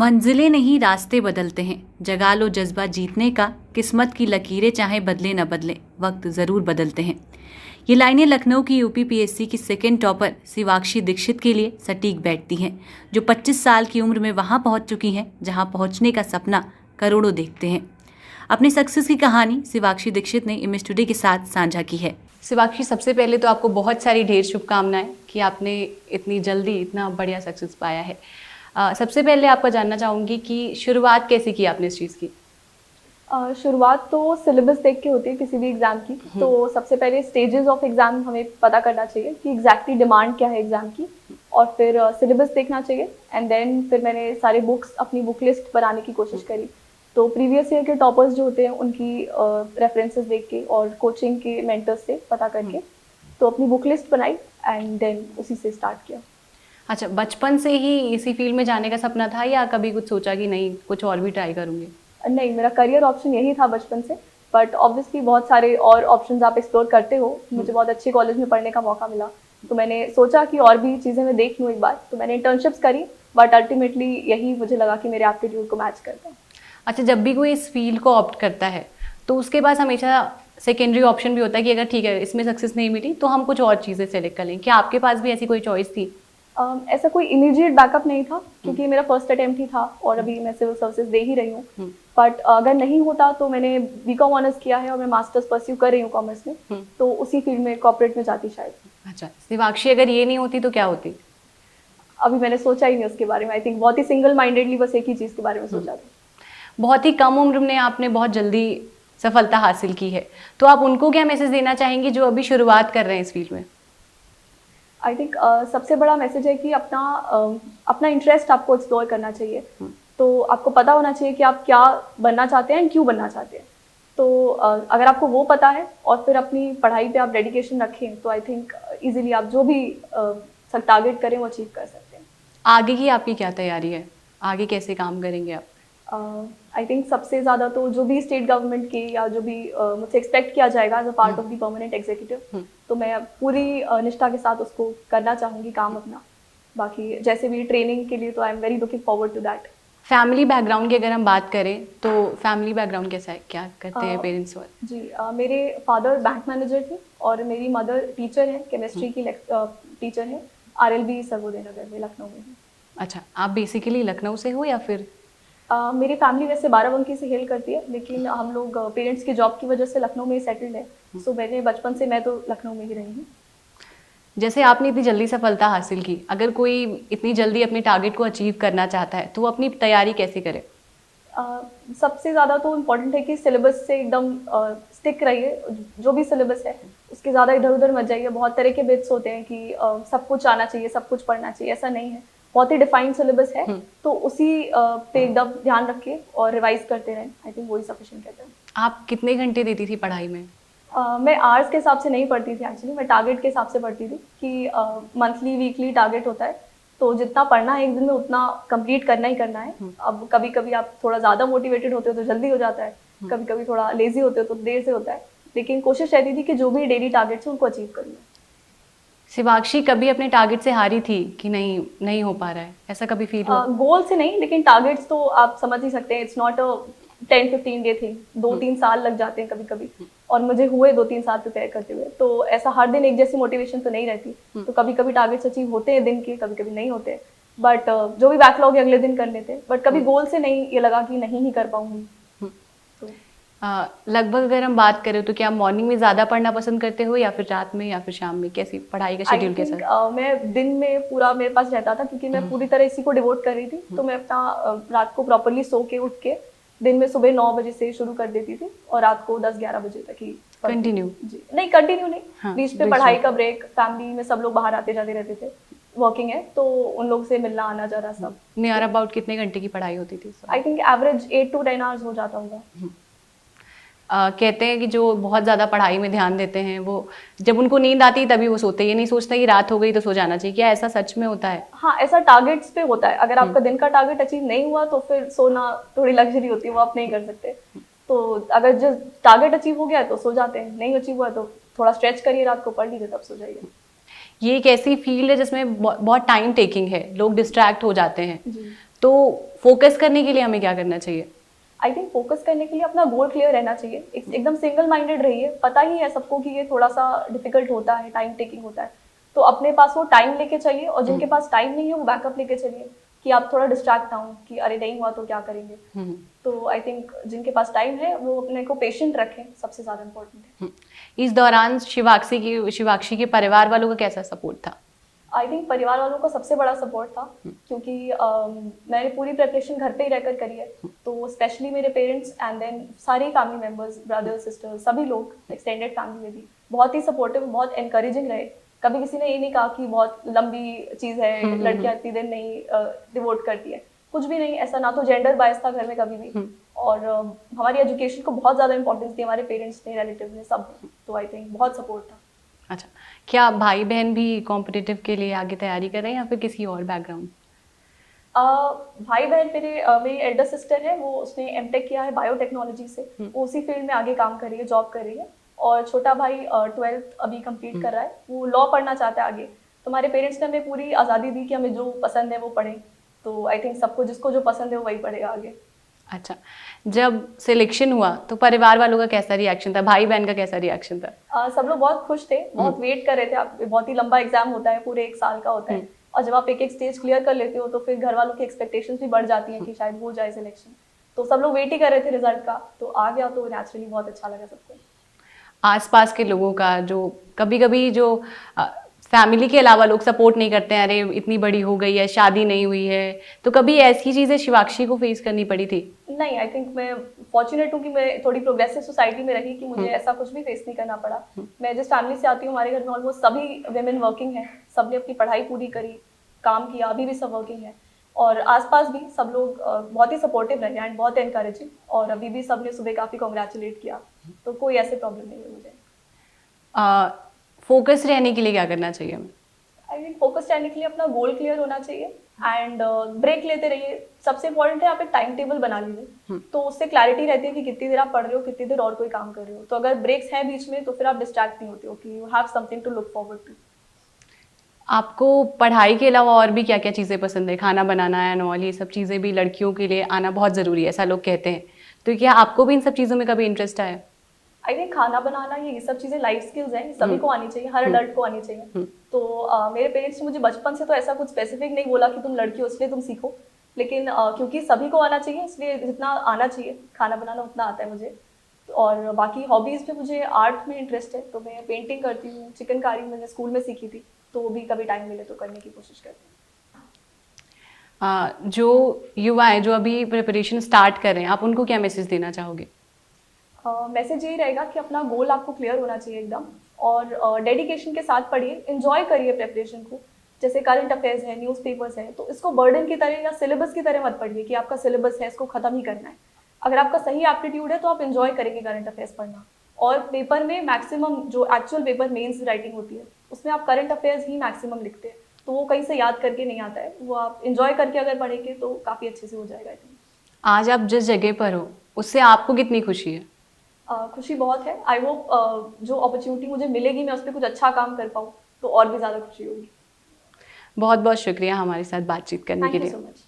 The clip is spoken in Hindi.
मंजिलें नहीं रास्ते बदलते हैं। जगा लो जज्बा जीतने का, किस्मत की लकीरें चाहे बदले न बदले, वक्त ज़रूर बदलते हैं। ये लाइनें लखनऊ की यूपीपीएससी की सेकेंड टॉपर शिवाक्षी दीक्षित के लिए सटीक बैठती हैं, जो 25 साल की उम्र में वहां पहुंच चुकी हैं जहां पहुंचने का सपना करोड़ों देखते हैं। अपनी सक्सेस की कहानी शिवाक्षी दीक्षित ने इमेज टुडे के साथ साझा की है। शिवाक्षी, सबसे पहले तो आपको बहुत सारी ढेर शुभकामनाएं कि आपने इतनी जल्दी इतना बढ़िया सक्सेस पाया है। सबसे पहले आपका जानना चाहूँगी कि शुरुआत कैसे की आपने इस चीज़ की? शुरुआत तो सिलेबस देख के होती है किसी भी एग्ज़ाम की। तो सबसे पहले स्टेजेस ऑफ एग्ज़ाम हमें पता करना चाहिए कि एग्जैक्टली डिमांड क्या है एग्ज़ाम की, और फिर सिलेबस देखना चाहिए। एंड देन फिर मैंने सारे बुक्स, अपनी बुक लिस्ट बनाने की कोशिश करी। तो प्रीवियस ईयर के टॉपर्स जो होते हैं उनकी रेफरेंसेस देख के और कोचिंग के मेंटर्स से पता करके तो अपनी बुक लिस्ट बनाई एंड देन उसी से स्टार्ट किया। अच्छा, बचपन से ही इसी फील्ड में जाने का सपना था या कभी कुछ सोचा कि नहीं कुछ और भी ट्राई करूँगी? नहीं, मेरा करियर ऑप्शन यही था बचपन से, बट ऑब्वियसली बहुत सारे और ऑप्शंस आप एक्सप्लोर करते हो। मुझे बहुत अच्छे कॉलेज में पढ़ने का मौका मिला, तो मैंने सोचा कि और भी चीज़ें मैं देख लूँ एक बार। तो मैंने इंटर्नशिप्स करी, बट अल्टीमेटली यही मुझे लगा कि मेरे एप्टीट्यूड को मैच करता है। अच्छा, जब भी कोई इस फील्ड को ऑप्ट करता है तो उसके पास हमेशा सेकेंडरी ऑप्शन भी होता है कि अगर ठीक है इसमें सक्सेस नहीं मिली तो हम कुछ और चीज़ें सेलेक्ट कर लें। क्या आपके पास भी ऐसी कोई चॉइस थी? ऐसा कोई इमीडिएट बैकअप नहीं था, क्योंकि मेरा फर्स्ट अटेम्प्ट ही था और अभी मैं सिविल सर्विसेज दे ही रही हूँ। बट अगर नहीं होता तो मैंने बीकॉम ऑनर्स किया है और मैं मास्टर्स परस्यू कर रही हूँ कॉमर्स में, तो उसी फील्ड में कॉर्पोरेट में जाती शायद। अच्छा शिवाक्षी, अगर ये नहीं होती तो क्या होती? अभी मैंने सोचा ही नहीं उसके बारे में। आई थिंक बहुत ही सिंगल माइंडेडली बस एक ही चीज़ के बारे में सोचा था। बहुत ही कम उम्र में आपने बहुत जल्दी सफलता हासिल की है, तो आप उनको क्या मैसेज देना चाहेंगे जो अभी शुरुआत कर रहे हैं इस फील्ड में? आई थिंक सबसे बड़ा मैसेज है कि अपना इंटरेस्ट आपको एक्सप्लोर करना चाहिए। तो आपको पता होना चाहिए कि आप क्या बनना चाहते हैं एंड क्यों बनना चाहते हैं। तो अगर आपको वो पता है और फिर अपनी पढ़ाई पे आप डेडिकेशन रखें तो आई थिंक इजीली आप जो भी टारगेट करें वो अचीव कर सकते हैं। आगे की आपकी क्या तैयारी है? आगे कैसे काम करेंगे आप? आई थिंक सबसे ज़्यादा तो जो भी स्टेट गवर्नमेंट की या जो भी मुझसे एक्सपेक्ट किया जाएगा as a part of the permanent executive, तो मैं पूरी निष्ठा के साथ उसको करना चाहूँगी काम अपना। बाकी जैसे भी ट्रेनिंग के लिए तो I am very looking forward to that. Family background की अगर हम बात करें तो फैमिली बैकग्राउंड कैसा है, क्या करते हैं पेरेंट्स? जी, मेरे फादर बैंक मैनेजर थे और मेरी मदर टीचर है, केमिस्ट्री की टीचर है, RLB सर्वोदय नगर में, लखनऊ में। अच्छा, आप बेसिकली लखनऊ से हो या फिर? मेरी फैमिली वैसे बाराबंकी से हेल करती है, लेकिन हम लोग पेरेंट्स की जॉब की वजह से लखनऊ में सेटल्ड है। सो मैंने बचपन से मैं तो लखनऊ में ही रही हूँ। जैसे आपने इतनी जल्दी सफलता हासिल की, अगर कोई इतनी जल्दी अपने टारगेट को अचीव करना चाहता है तो वो अपनी तैयारी कैसे करे? सबसे ज़्यादा तो इम्पोर्टेंट है कि सिलेबस से एकदम स्टिक रहिए। जो भी सिलेबस है उसके ज़्यादा इधर उधर मत जाइए। बहुत तरह के बिट्स होते हैं कि सब कुछ आना चाहिए, सब कुछ पढ़ना चाहिए, ऐसा नहीं है। बहुत ही डिफाइंड सिलेबस है, तो उसी पे एकदम ध्यान रखिए और रिवाइज करते रहें। आई थिंक वही सफिशिएंट रहता है। आप कितने घंटे देती थी पढ़ाई में? मैं आवर्स के हिसाब से नहीं पढ़ती थी एक्चुअली, मैं टारगेट के हिसाब से पढ़ती थी कि मंथली वीकली टारगेट होता है, तो जितना पढ़ना है एक दिन में उतना कंप्लीट करना ही करना है। अब कभी कभी आप थोड़ा ज़्यादा मोटिवेटेड होते हो तो जल्दी हो जाता है, कभी कभी थोड़ा लेजी होते हो तो देर से होता है, लेकिन कोशिश रहती थी कि जो भी डेली टारगेट्स हैं उनको अचीव करूँ। शिवाक्षी कभी अपने टारगेट से हारी थी कि नहीं हो पा रहा है, ऐसा कभी फील हुआ? गोल से नहीं, लेकिन टारगेट्स तो आप समझ ही सकते हैं, it's not a 10-15 day thing. 2-3 साल लग जाते हैं कभी कभी, और मुझे हुए 2-3 साल प्रिपेयर करते हुए। तो ऐसा हर दिन एक जैसी मोटिवेशन तो नहीं रहती, तो कभी कभी टारगेट्स अचीव होते हैं दिन के, कभी कभी नहीं होते। बट जो भी बैकलॉग है अगले दिन कर लेते हैं, बट कभी गोल से नहीं ये लगा कि नहीं ही कर पाऊंगी। लगभग अगर हम बात करें तो क्या मॉर्निंग में ज़्यादा पढ़ना पसंद करते हो या फिर रात में या फिर शाम में? कैसी पढ़ाई का शेड्यूल कैसा? मैं दिन में पूरा मेरे पास रहता था, क्योंकि मैं पूरी तरह इसी को डिवोट कर रही थी। तो मैं अपना रात को प्रॉपरली सो के उठ के दिन में सुबह 9 बजे से शुरू कर देती थी और रात को 10-11 बजे तक ही कंटिन्यू? जी नहीं, कंटिन्यू नहीं, बीच पे पढ़ाई का ब्रेक, फैमिली में सब लोग बाहर आते जाते रहते थे, वर्किंग है तो उन लोग से मिलना आना जरा सब। नियर अबाउट कितने घंटे की पढ़ाई होती थी? I think average 8 to 10 hours हो जाता होगा। कहते हैं कि जो बहुत ज़्यादा पढ़ाई में ध्यान देते हैं वो जब उनको नींद आती है तभी वो सोते हैं, ये नहीं सोचते कि रात हो गई तो सो जाना चाहिए। क्या ऐसा सच में होता है? हाँ, ऐसा टारगेट्स पे होता है। अगर आपका दिन का टारगेट अचीव नहीं हुआ तो फिर सोना थोड़ी लग्जरी होती है, वो आप नहीं कर सकते। तो अगर जो टारगेट अचीव हो गया तो सो जाते हैं, नहीं अचीव हुआ तो थोड़ा स्ट्रेच करिए, रात को पढ़ लीजिए, तब सो जाइए। ये एक ऐसी फील्ड है जिसमें बहुत टाइम टेकिंग है, लोग डिस्ट्रैक्ट हो जाते हैं, तो फोकस करने के लिए हमें क्या करना चाहिए? आई थिंक फोकस करने के लिए अपना गोल क्लियर रहना चाहिए, एकदम सिंगल माइंडेड रहिए। पता ही है सबको कि ये थोड़ा सा डिफिकल्ट होता है, टाइम टेकिंग होता है, तो अपने पास वो टाइम लेके चलिए, और जिनके पास टाइम नहीं है वो बैकअप लेके चलिए, कि आप थोड़ा डिस्ट्रैक्ट ना हो कि अरे नहीं हुआ तो क्या करेंगे। तो आई थिंक जिनके पास टाइम है वो अपने को पेशेंट रखें, सबसे ज़्यादा इम्पोर्टेंट है। इस दौरान शिवाक्षी के परिवार वालों का कैसा सपोर्ट था? आई थिंक परिवार वालों का सबसे बड़ा सपोर्ट था, क्योंकि मैंने पूरी प्रिपरेशन घर पे ही रहकर करी है, तो स्पेशली मेरे पेरेंट्स एंड देन सारे फैमिली मेम्बर्स, ब्रदर्स, सिस्टर्स, सभी लोग एक्सटेंडेड फैमिली में भी बहुत ही सपोर्टिव, बहुत एनकरेजिंग रहे। कभी किसी ने ये नहीं कहा कि बहुत लंबी चीज़ है, लड़कियां इतनी दिन नहीं डिवोट करती है, कुछ भी नहीं ऐसा, ना तो जेंडर बायस था घर में कभी भी। और हमारी एजुकेशन को बहुत ज़्यादा इंपॉर्टेंस दी हमारे पेरेंट्स ने, रिलेटिव ने, सब। तो आई थिंक बहुत सपोर्ट था। अच्छा, क्या भाई बहन भी कॉम्पिटिटिव के लिए आगे तैयारी कर रहे हैं या फिर किसी और बैकग्राउंड? भाई बहन मेरी एल्डर सिस्टर है, वो उसने एमटेक किया है बायोटेक्नोलॉजी से, वो उसी फील्ड में आगे काम कर रही है, जॉब कर रही है। और छोटा भाई 12th अभी कंप्लीट कर रहा है, वो लॉ पढ़ना चाहता है आगे। तो हमारे पेरेंट्स ने हमें पूरी आज़ादी दी कि हमें जो पसंद है वो पढ़ें, तो आई थिंक सबको जिसको जो पसंद है वो वही पढ़ेगा आगे। अच्छा, जब सिलेक्शन हुआ तो परिवार वालों का कैसा रिएक्शन था, भाई बहन का कैसा रिएक्शन था? सब लोग बहुत खुश थे, बहुत वेट कर रहे थे। आप बहुत ही लंबा एग्जाम होता है, पूरे 1 साल का होता है, और जब आप एक एक स्टेज क्लियर कर लेते हो तो फिर घर वालों की एक्सपेक्टेशंस भी बढ़ जाती हैं कि शायद हो जाए सिलेक्शन। तो सब लोग वेट ही कर रहे थे रिजल्ट का, तो आ गया तो नेचुरली बहुत अच्छा लगा सबको। आसपास के लोगों का जो कभी कभी जो फैमिली के अलावा लोग सपोर्ट नहीं करते हैं, अरे इतनी बड़ी हो गई है, शादी नहीं हुई है, तो कभी ऐसी चीजें शिवाक्षी को फेस करनी पड़ी थी? नहीं, आई थिंक मैं फॉर्चुनेट हूँ कि मैं थोड़ी प्रोग्रेसिव सोसाइटी में रही, कि मुझे ऐसा कुछ भी फेस नहीं करना पड़ा। मैं जिस फैमिली से आती हूँ, हमारे घर में ऑलमोस्ट सभी वेमेन वर्किंग है, सबने अपनी पढ़ाई पूरी करी, काम किया, अभी भी सब वर्किंग है। और आसपास भी सब लोग बहुत ही सपोर्टिव रहे एंड बहुत एनकरेजिंग, और अभी भी सबने सुबह काफ़ी कॉन्ग्रेचुलेट किया, तो कोई ऐसे प्रॉब्लम नहीं है मुझे। फोकस रहने के लिए क्या करना चाहिए हमें? आई थिंक फोकस रहने के लिए अपना गोल क्लियर होना चाहिए एंड ब्रेक लेते रहिए। सबसे इंपॉर्टेंट है आप एक टाइम टेबल बना लीजिए, तो उससे क्लैरिटी रहती है कि कितनी देर आप पढ़ रहे हो, कितनी देर और कोई काम कर रहे हो। तो अगर ब्रेक्स हैं बीच में तो फिर आप डिस्ट्रैक्ट नहीं होते हो, कि you have something to look forward to. आपको पढ़ाई के अलावा और भी क्या क्या चीज़ें पसंद है? खाना बनाना एंड ऑल, ये सब चीज़ें भी लड़कियों के लिए आना बहुत ज़रूरी है, ऐसा लोग कहते हैं, तो क्या आपको भी इन सब चीज़ों में कभी इंटरेस्ट आया? आई थिंक खाना बनाना ये सब चीज़ें लाइफ स्किल्स हैं, सभी को आनी चाहिए, हर अडल्ट को आनी चाहिए। तो मेरे पेरेंट्स ने मुझे बचपन से तो ऐसा कुछ स्पेसिफिक नहीं बोला कि तुम लड़की हो इसलिए तुम सीखो, लेकिन क्योंकि सभी को आना चाहिए, इसलिए जितना आना चाहिए खाना बनाना उतना आता है मुझे। और बाकी हॉबीज़ में मुझे आर्ट में इंटरेस्ट है, तो मैं पेंटिंग करती हूँ, चिकनकारी मैंने स्कूल में सीखी थी, तो भी कभी टाइम मिले तो करने की कोशिश करती हूँ। जो युवा है जो अभी प्रिपरेशन स्टार्ट कर रहे हैं, आप उनको क्या मैसेज देना चाहोगे? मैसेज यही रहेगा कि अपना गोल आपको क्लियर होना चाहिए एकदम, और डेडिकेशन के साथ पढ़िए, एंजॉय करिए प्रिपरेशन को। जैसे करंट अफेयर्स है, न्यूज़पेपर्स है, तो इसको बर्डन की तरह या सिलेबस की तरह मत पढ़िए कि आपका सिलेबस है इसको ख़त्म ही करना है। अगर आपका सही एप्टीट्यूड है तो आप एंजॉय करेंगे करंट अफेयर्स पढ़ना। और पेपर में मैक्सिमम जो एक्चुअल पेपर मेंस राइटिंग होती है उसमें आप करंट अफेयर्स ही मैक्सिमम लिखते हैं, तो वो कहीं से याद करके नहीं आता है, वो आप एंजॉय करके अगर पढ़ेंगे तो काफ़ी अच्छे से हो जाएगा। आज आप जिस जगह पर हो उससे आपको कितनी खुशी है? खुशी बहुत है। आई होप जो अपॉर्चुनिटी मुझे मिलेगी मैं उस पर कुछ अच्छा काम कर पाऊँ, तो और भी ज़्यादा खुशी होगी। बहुत बहुत शुक्रिया हमारे साथ बातचीत करने के लिए। Thank you so much.